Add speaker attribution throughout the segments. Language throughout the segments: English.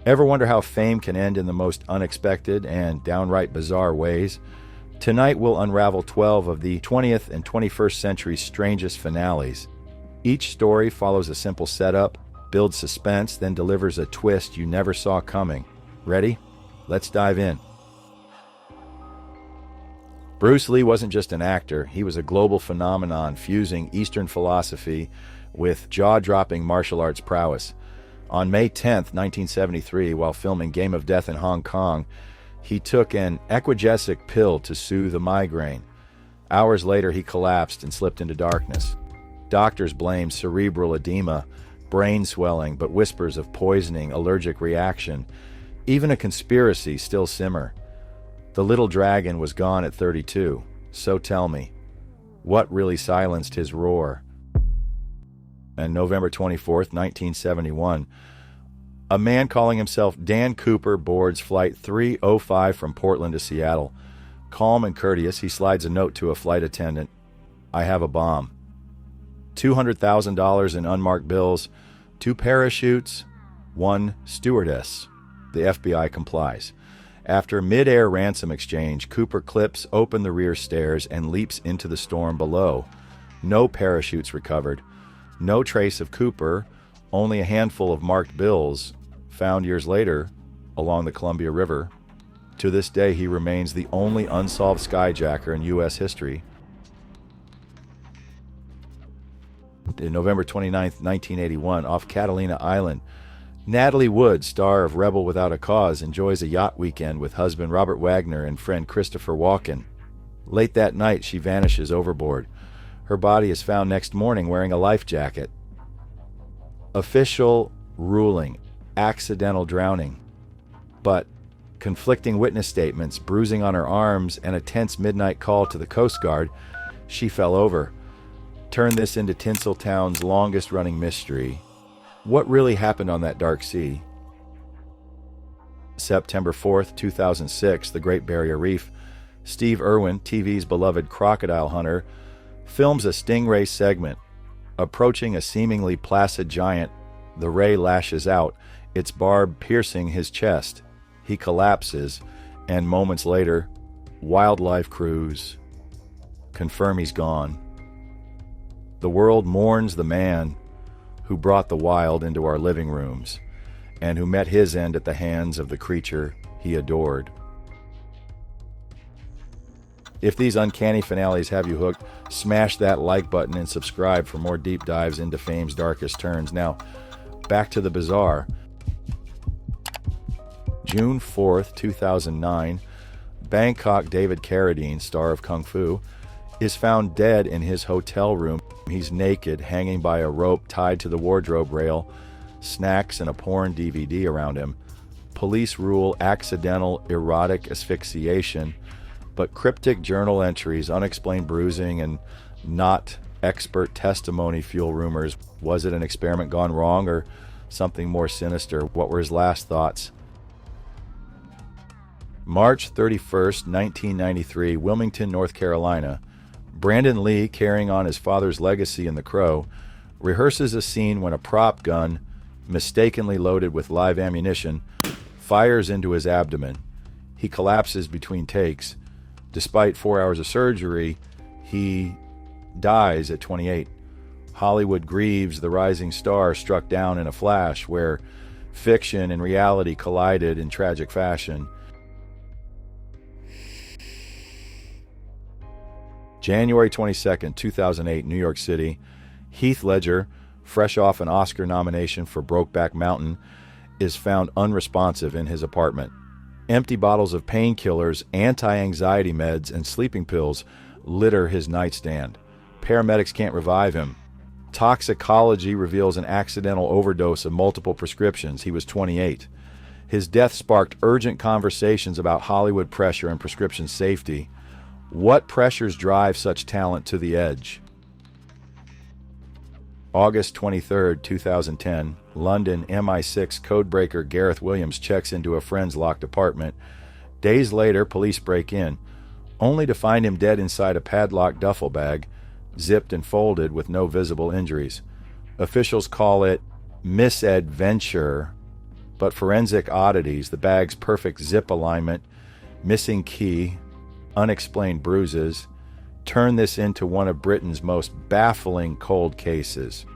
Speaker 1: Ever wonder how fame can end in the most unexpected and downright bizarre ways? Tonight we'll unravel 12 of the 20th and 21st century's strangest finales. Each story follows a simple setup, builds suspense, then delivers a twist you never saw coming. Ready? Let's dive in. Bruce Lee wasn't just an actor, he was a global phenomenon fusing Eastern philosophy with jaw-dropping martial arts prowess. On May 10, 1973, while filming Game of Death in Hong Kong, he took an Equagesic pill to soothe a migraine. Hours later, he collapsed and slipped into darkness. Doctors blamed cerebral edema, brain swelling, but whispers of poisoning, allergic reaction, even a conspiracy still simmer. The little dragon was gone at 32. So tell me, what really silenced his roar? And November 24th, 1971, a man calling himself Dan Cooper boards Flight 305 from Portland to Seattle. Calm and courteous, he slides a note to a flight attendant. I have a bomb. $200,000 in unmarked bills, 2 parachutes, 1 stewardess. The FBI complies. After mid-air ransom exchange, Cooper clips open the rear stairs and leaps into the storm below. No parachutes recovered. No trace of Cooper, only a handful of marked bills found years later along the Columbia River. To this day, he remains the only unsolved skyjacker in U.S. history. On November 29, 1981, off Catalina Island, Natalie Wood, star of Rebel Without a Cause, enjoys a yacht weekend with husband Robert Wagner and friend Christopher Walken. Late that night, she vanishes overboard. Her body is found next morning wearing a life jacket. Official ruling, accidental drowning. But conflicting witness statements, bruising on her arms, and a tense midnight call to the Coast Guard, she fell over. Turn this into Tinseltown's longest-running mystery. What really happened on that dark sea? September 4th, 2006, the Great Barrier Reef. Steve Irwin, TV's beloved crocodile hunter, films a stingray segment. Approaching a seemingly placid giant, the ray lashes out, its barb piercing his chest. He collapses, and moments later, wildlife crews confirm he's gone. The world mourns the man who brought the wild into our living rooms, and who met his end at the hands of the creature he adored. If these uncanny finales have you hooked, smash that like button and subscribe for more deep dives into fame's darkest turns. Now, back to the bizarre. June 4th, 2009, Bangkok David Carradine, star of Kung Fu, is found dead in his hotel room. He's naked, hanging by a rope tied to the wardrobe rail, snacks and a porn DVD around him. Police rule accidental erotic asphyxiation, but cryptic journal entries, unexplained bruising, and not expert testimony fuel rumors. Was it an experiment gone wrong or something more sinister? What were his last thoughts? March 31st, 1993, Wilmington, North Carolina. Brandon Lee, carrying on his father's legacy in The Crow, rehearses a scene when a prop gun, mistakenly loaded with live ammunition, fires into his abdomen. He collapses between takes. Despite 4 hours of surgery, he dies at 28. Hollywood grieves the rising star struck down in a flash, where fiction and reality collided in tragic fashion. January 22nd, 2008, New York City. Heath Ledger, fresh off an Oscar nomination for Brokeback Mountain, is found unresponsive in his apartment. Empty bottles of painkillers, anti-anxiety meds, and sleeping pills litter his nightstand. Paramedics can't revive him. Toxicology reveals an accidental overdose of multiple prescriptions. He was 28. His death sparked urgent conversations about Hollywood pressure and prescription safety. What pressures drive such talent to the edge? August 23, 2010, London, MI6 codebreaker Gareth Williams checks into a friend's locked apartment. Days later, police break in, only to find him dead inside a padlocked duffel bag, zipped and folded with no visible injuries. Officials call it misadventure, but forensic oddities, the bag's perfect zip alignment, missing key, unexplained bruises, turn this into one of Britain's most baffling cold cases.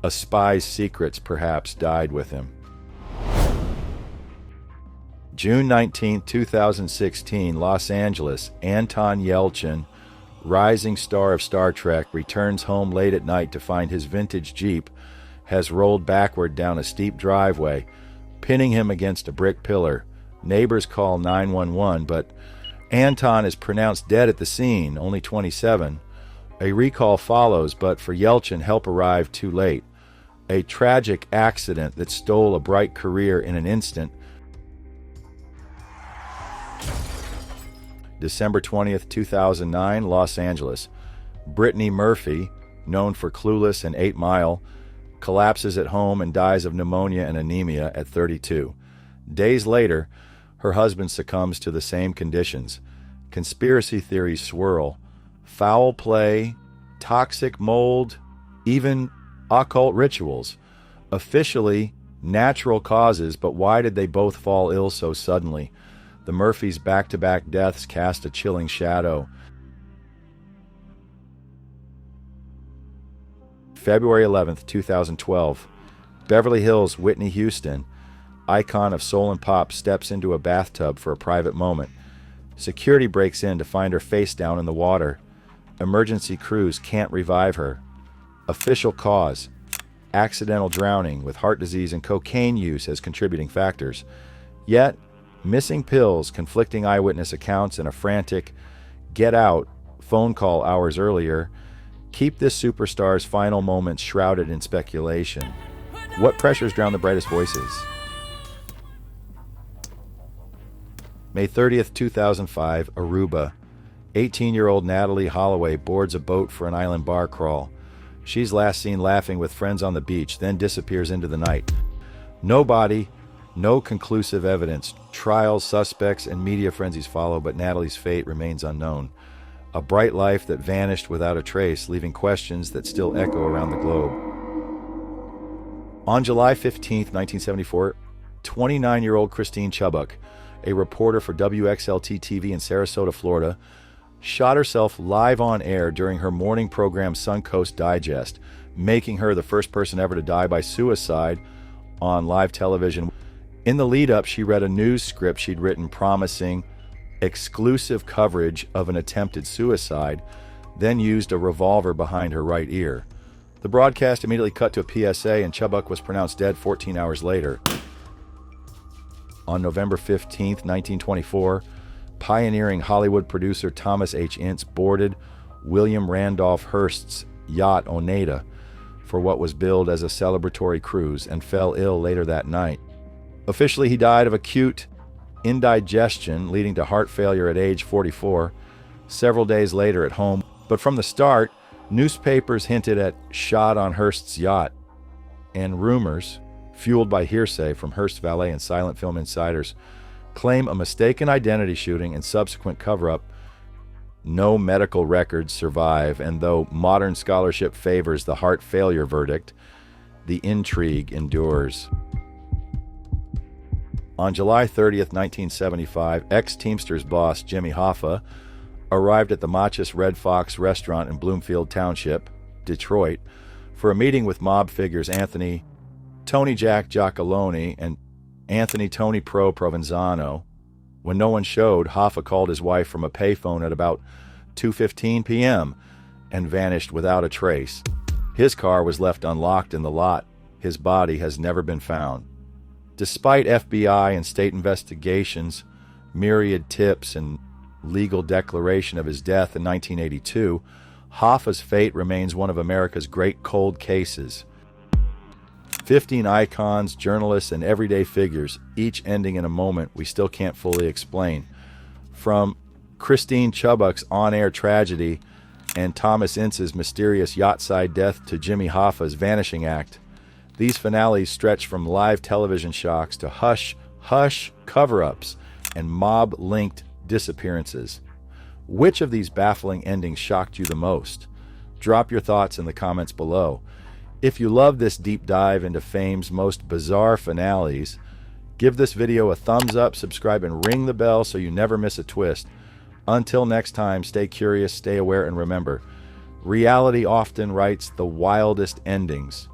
Speaker 1: A spy's secrets perhaps died with him. June 19, 2016, Los Angeles. Anton Yelchin, rising star of Star Trek, returns home late at night to find his vintage Jeep has rolled backward down a steep driveway, pinning him against a brick pillar. Neighbors call 911, but Anton is pronounced dead at the scene, only 27. A recall follows, but for Yelchin, help arrived too late. A tragic accident that stole a bright career in an instant. December 20th, 2009, Los Angeles. Brittany Murphy, known for Clueless and 8 Mile, collapses at home and dies of pneumonia and anemia at 32. Days later, her husband succumbs to the same conditions. Conspiracy theories swirl. Foul play, toxic mold, even occult rituals. Officially, natural causes, but why did they both fall ill so suddenly? The Murphys' back-to-back deaths cast a chilling shadow. February 11th, 2012. Beverly Hills, Whitney Houston, icon of soul and pop, steps into a bathtub for a private moment. Security breaks in to find her face down in the water. Emergency crews can't revive her. Official cause: accidental drowning, with heart disease and cocaine use as contributing factors. Yet, missing pills, conflicting eyewitness accounts, and a frantic "get out" phone call hours earlier keep this superstar's final moments shrouded in speculation. What pressures drown the brightest voices? May 30th, 2005, Aruba. 18-year-old Natalie Holloway boards a boat for an island bar crawl. She's last seen laughing with friends on the beach, then disappears into the night. No body, no conclusive evidence. Trials, suspects, and media frenzies follow, but Natalie's fate remains unknown. A bright life that vanished without a trace, leaving questions that still echo around the globe. On July 15, 1974, 29-year-old Christine Chubbuck, a reporter for WXLT-TV in Sarasota, Florida, shot herself live on air during her morning program Suncoast Digest, making her the first person ever to die by suicide on live television. In the lead-up, she read a news script she'd written promising exclusive coverage of an attempted suicide, then used a revolver behind her right ear. The broadcast immediately cut to a PSA, and Chubbuck was pronounced dead 14 hours later. On November 15, 1924, pioneering Hollywood producer Thomas H. Ince boarded William Randolph Hearst's yacht Oneida for what was billed as a celebratory cruise and fell ill later that night. Officially, he died of acute indigestion leading to heart failure at age 44, several days later at home. But from the start, newspapers hinted at shot on Hearst's yacht, and rumors, fueled by hearsay from Hearst valet and silent film insiders, claim a mistaken identity shooting and subsequent cover-up. No medical records survive, and though modern scholarship favors the heart failure verdict, the intrigue endures. On July 30th, 1975, ex-Teamsters boss Jimmy Hoffa arrived at the Machis Red Fox restaurant in Bloomfield Township, Detroit, for a meeting with mob figures Anthony Tony Jack Giacalone and Anthony Tony Pro Provenzano. When no one showed, Hoffa called his wife from a payphone at about 2:15 p.m. and vanished without a trace. His car was left unlocked in the lot. His body has never been found. Despite FBI and state investigations, myriad tips, and legal declaration of his death in 1982, Hoffa's fate remains one of America's great cold cases. 15 icons, journalists, and everyday figures, each ending in a moment we still can't fully explain. From Christine Chubbuck's on-air tragedy and Thomas Ince's mysterious yachtside death to Jimmy Hoffa's vanishing act, these finales stretch from live television shocks to hush cover-ups and mob-linked disappearances. Which of these baffling endings shocked you the most? Drop your thoughts in the comments below. If you love this deep dive into fame's most bizarre finales, Give this video a thumbs up, subscribe, and ring the bell so you never miss a twist. Until next time, stay curious, stay aware, and remember, reality often writes the wildest endings.